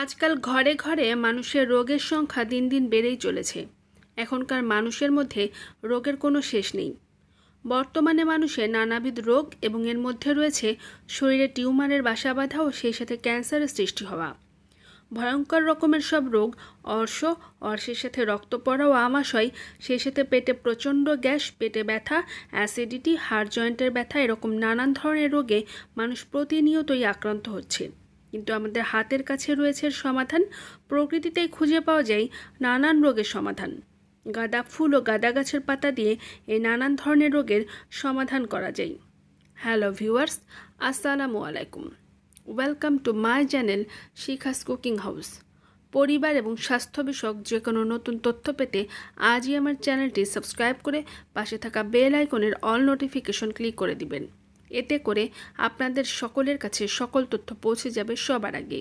আজকাল ঘরে ঘরে মানুষের রোগের সংখ্যা দিন দিন বেড়েই চলেছে। এখনকার মানুষের মধ্যে রোগের কোনো শেষ নেই। বর্তমানে মানুষের নানাবিধ রোগ এবং এর মধ্যে রয়েছে শরীরে টিউমারের বাসা বাঁধা ও সেই সাথে ক্যান্সারের সৃষ্টি হওয়া। ভয়ঙ্কর রকমের সব রোগ, অর্শের সাথে রক্ত পড়া ও আমাশয়, সেই সাথে পেটে প্রচণ্ড গ্যাস, পেটে ব্যথা, অ্যাসিডিটি, হাড় জয়েন্টের ব্যথা, এরকম নানান ধরনের রোগে মানুষ প্রতিনিয়তই আক্রান্ত হচ্ছে। কিন্তু আমাদের হাতের কাছে রয়েছে সমাধান। প্রকৃতিতেই খুঁজে পাওয়া যায় নানান রোগের সমাধান। গাঁদা ফুল ও গাঁদা গাছের পাতা দিয়ে এই নানান ধরনের রোগের সমাধান করা যায়। হ্যালো ভিউয়ার্স, আসসালামু আলাইকুম। Welcome to my channel Shikha's cooking house. পরিবার এবং স্বাস্থ্য বিষয়ক যে কোনো নতুন তথ্য পেতে আজই আমার চ্যানেলটি সাবস্ক্রাইব করে পাশে থাকা বেল আইকনের অল নোটিফিকেশন ক্লিক করে দিবেন। এতে করে আপনাদের সকলের কাছে সকল তথ্য পৌঁছে যাবে সবার আগে।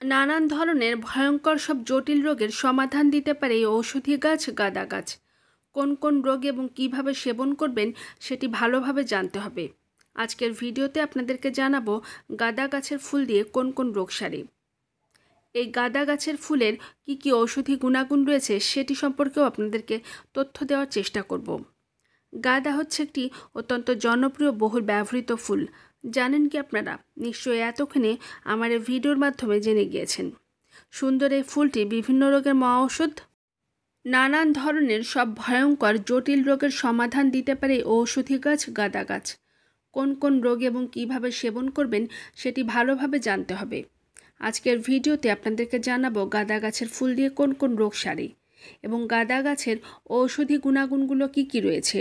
নানান ধরনের ভয়ঙ্কর সব জটিল রোগের সমাধান দিতে পারে এই ঔষধি গাছ গাঁদা গাছ। কোন কোন রোগ এবং কিভাবে সেবন করবেন সেটি ভালোভাবে জানতে হবে। আজকের ভিডিওতে আপনাদেরকে জানাবো গাঁদা গাছের ফুল দিয়ে কোন কোন রোগ সারে। এই গাঁদা গাছের ফুলের কি কি ঔষধি গুণাগুণ রয়েছে সেটি সম্পর্কেও আপনাদেরকে তথ্য দেওয়ার চেষ্টা করব। গাঁদা হচ্ছে একটি অত্যন্ত জনপ্রিয় বহুল ব্যবহৃত ফুল। জানেন কি আপনারা? নিশ্চয়ই এতক্ষণে আমার এই ভিডিওর মাধ্যমে জেনে গিয়েছেন। সুন্দর এই ফুলটি বিভিন্ন রোগের মহাঔষধ। নানান ধরনের সব ভয়ঙ্কর জটিল রোগের সমাধান দিতে পারে ঔষধি গাছ গাঁদা গাছ। কোন কোন রোগ এবং কিভাবে সেবন করবেন সেটি ভালোভাবে জানতে হবে। আজকের ভিডিওতে আপনাদেরকে জানাবো গাঁদা গাছের ফুল দিয়ে কোন কোন রোগ সারে এবং গাঁদা গাছের ঔষধি গুণাগুণগুলো কি কি রয়েছে।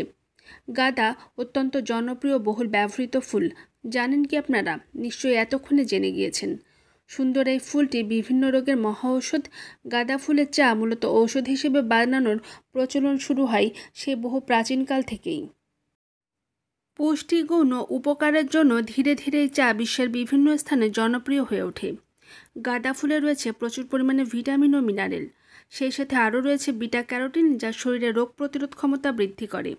গাঁদা অত্যন্ত জনপ্রিয় বহুল ব্যবহৃত ফুল। জানেন কি আপনারা? নিশ্চয়ই এতক্ষণে জেনে গিয়েছেন। সুন্দর এই ফুলটি বিভিন্ন রোগের মহা ঔষধ। গাঁদা ফুলের চা মূলত ঔষধ হিসেবে বানানোর প্রচলন শুরু হয় সে বহু প্রাচীনকাল থেকেই। পুষ্টিগুণ ও উপকারের জন্য ধীরে ধীরে এই চা বিশ্বের বিভিন্ন স্থানে জনপ্রিয় হয়ে ওঠে। গাঁদা ফুলে রয়েছে প্রচুর পরিমাণে ভিটামিন ও মিনারেল। সেই সাথে আরও রয়েছে বিটা ক্যারোটিন, যা শরীরে রোগ প্রতিরোধ ক্ষমতা বৃদ্ধি করে।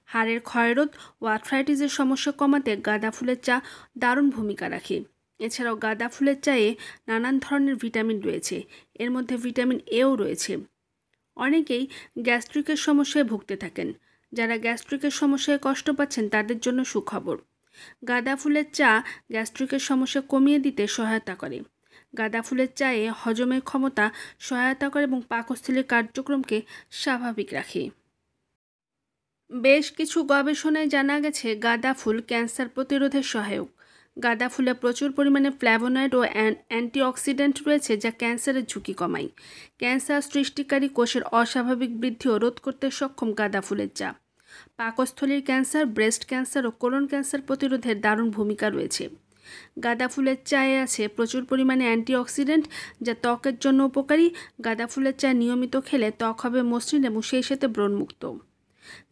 হাড়ের ক্ষয়রোধ ও আর্থ্রাইটিসের সমস্যা কমাতে গাঁদা ফুলের চা দারুণ ভূমিকা রাখে। এছাড়াও গাঁদা ফুলের চায়ে নানান ধরনের ভিটামিন রয়েছে। এর মধ্যে ভিটামিন এও রয়েছে। অনেকেই গ্যাস্ট্রিকের সমস্যায় ভুগতে থাকেন। যারা গ্যাস্ট্রিকের সমস্যায় কষ্ট পাচ্ছেন তাদের জন্য সুখবর। গাঁদা ফুলের চা গ্যাস্ট্রিকের সমস্যা কমিয়ে দিতে সহায়তা করে। গাঁদা ফুলের চায়ে হজমের ক্ষমতা সহায়তা করে এবং পাকস্থলীর কার্যক্রমকে স্বাভাবিক রাখে। বেশ কিছু গবেষণায় জানা গেছে গাঁদা ফুল ক্যান্সার প্রতিরোধে সহায়ক। গাঁদা ফুলে প্রচুর পরিমাণে ফ্ল্যাভোনয়েড ও অ্যান্টিঅক্সিডেন্ট রয়েছে, যা ক্যান্সারের ঝুঁকি কমায়। ক্যান্সার সৃষ্টিকারী কোষের অস্বাভাবিক বৃদ্ধিও রোধ করতে সক্ষম গাঁদা ফুলের চা। পাকস্থলীর ক্যান্সার, ব্রেস্ট ক্যান্সার ও কোলন ক্যান্সার প্রতিরোধের দারুণ ভূমিকা রয়েছে। গাঁদা ফুলের চায়ে আছে প্রচুর পরিমাণে অ্যান্টিঅক্সিডেন্ট, যা ত্বকের জন্য উপকারী। গাঁদা ফুলের চা নিয়মিত খেলে ত্বক হবে মসৃণ এবং সেই সাথে ব্রণমুক্ত।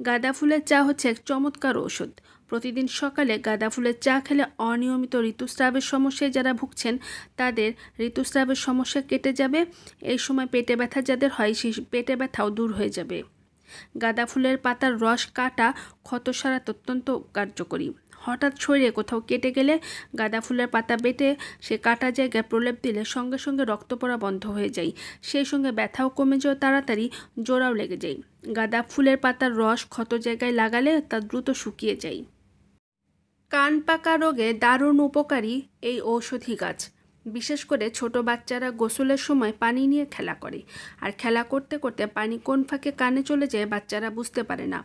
গাঁদা ফুলের চা হচ্ছে এক চমৎকার ঔষধ। প্রতিদিন সকালে গাঁদা ফুলের চা খেলে অনিয়মিত ঋতুস্রাবের সমস্যায় যারা ভুগছেন তাদের ঋতুস্রাবের সমস্যা কেটে যাবে। এই সময় পেটে ব্যথা যাদের হয় সেই পেটে ব্যথাও দূর হয়ে যাবে। গাঁদা ফুলের পাতার রস কাটা ক্ষত সারাতে অত্যন্ত কার্যকরী। হঠাৎ শরীরে কোথাও কেটে গেলে গাঁদা ফুলের পাতা বেটে সে কাটা জায়গায় প্রলেপ দিলে সঙ্গে সঙ্গে রক্ত পড়া বন্ধ হয়ে যায়। সেই সঙ্গে ব্যথাও কমে যায়, তাড়াতাড়ি জোড়াও লেগে যায়। গাঁদা ফুলের পাতার রস ক্ষত জায়গায় লাগালে তা দ্রুত শুকিয়ে যায়। কান পাকা রোগে দারুণ উপকারী এই ঔষধি গাছ। বিশেষ করে ছোট বাচ্চারা গোসলের সময় পানি নিয়ে খেলা করে, আর খেলা করতে করতে পানি কোন ফাঁকে কানে চলে যায় বাচ্চারা বুঝতে পারে না,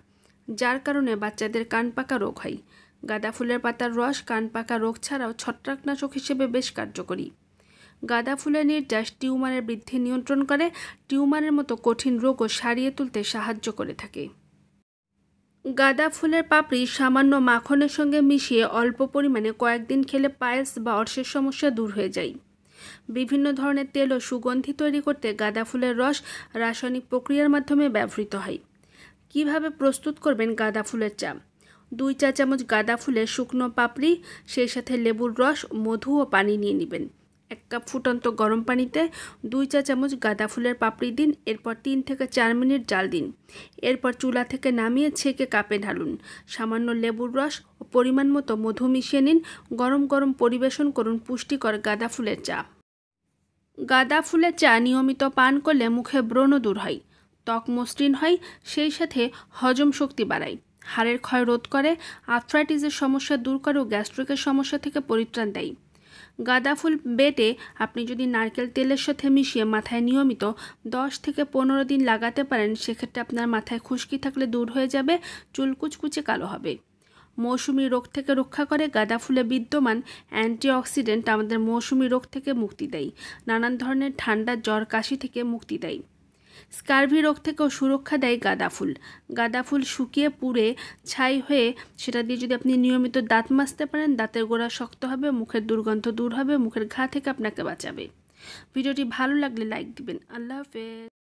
যার কারণে বাচ্চাদের কান পাকা রোগ হয়। গাঁদা ফুলের পাতার রস কান পাকা রোগ ছাড়াও ছত্রাকনাশক হিসেবে বেশ কার্যকরী। গাঁদা ফুলের নির্যাস টিউমারের বৃদ্ধি নিয়ন্ত্রণ করে, টিউমারের মতো কঠিন রোগও সারিয়ে তুলতে সাহায্য করে থাকে। গাঁদা ফুলের পাপড়ি সামান্য মাখনের সঙ্গে মিশিয়ে অল্প পরিমাণে কয়েকদিন খেলে পায়েস বা অর্শের সমস্যা দূর হয়ে যায়। বিভিন্ন ধরনের তেল ও সুগন্ধি তৈরি করতে গাঁদা ফুলের রস রাসায়নিক প্রক্রিয়ার মাধ্যমে ব্যবহৃত হয়। কিভাবে প্রস্তুত করবেন গাঁদা ফুলের চা? 2 চা চামচ গাঁদা ফুলের শুকনো পাপড়ি, সেই সাথে লেবুর রস, মধু ও পানি নিয়ে নেবেন। 1 কাপ ফুটন্ত গরম পানিতে 2 চা চামচ গাঁদা ফুলের পাপড়ি দিন। এরপর 3 থেকে 4 মিনিট জাল দিন। এরপর চুলা থেকে নামিয়ে ছেঁকে কাপে ঢালুন। সামান্য লেবুর রস ও পরিমাণ মতো মধু মিশিয়ে নিন। গরম গরম পরিবেশন করুন পুষ্টিকর গাঁদা ফুলের চা। গাঁদা ফুলের চা নিয়মিত পান করলে মুখে ব্রণ দূর হয়, ত্বক মসৃণ হয়, সেই সাথে হজম শক্তি বাড়ায়, হাড়ের ক্ষয় রোধ করে, আর্থ্রাইটিসের সমস্যা দূর করে ও গ্যাস্ট্রিকের সমস্যা থেকে পরিত্রাণ দেয়। গাঁদা ফুল বেটে আপনি যদি নারকেল তেলের সাথে মিশিয়ে মাথায় নিয়মিত 10 থেকে 15 দিন লাগাতে পারেন, সেক্ষেত্রে আপনার মাথায় খুশকি থাকলে দূর হয়ে যাবে, চুল কুচকুচে কালো হবে। মৌসুমি রোগ থেকে রক্ষা করে। গাঁদা ফুলে বিদ্যমান অ্যান্টিঅক্সিডেন্ট আমাদের মৌসুমি রোগ থেকে মুক্তি দেয়, নানান ধরনের ঠান্ডা, জ্বর, কাশি থেকে মুক্তি দেয়। স্কার্ভি রোগ থেকেও সুরক্ষা দেয় গাঁদা ফুল। গাঁদা ফুল শুকিয়ে পুড়ে ছাই হয়ে সেটা দিয়ে যদি আপনি নিয়মিত দাঁত মাজতে পারেন, দাঁতের গোড়া শক্ত হবে, মুখের দুর্গন্ধ দূর হবে, মুখের ঘা থেকে আপনাকে বাঁচাবে। ভিডিওটি ভালো লাগলে লাইক দিবেন। আল্লাহ হাফেজ।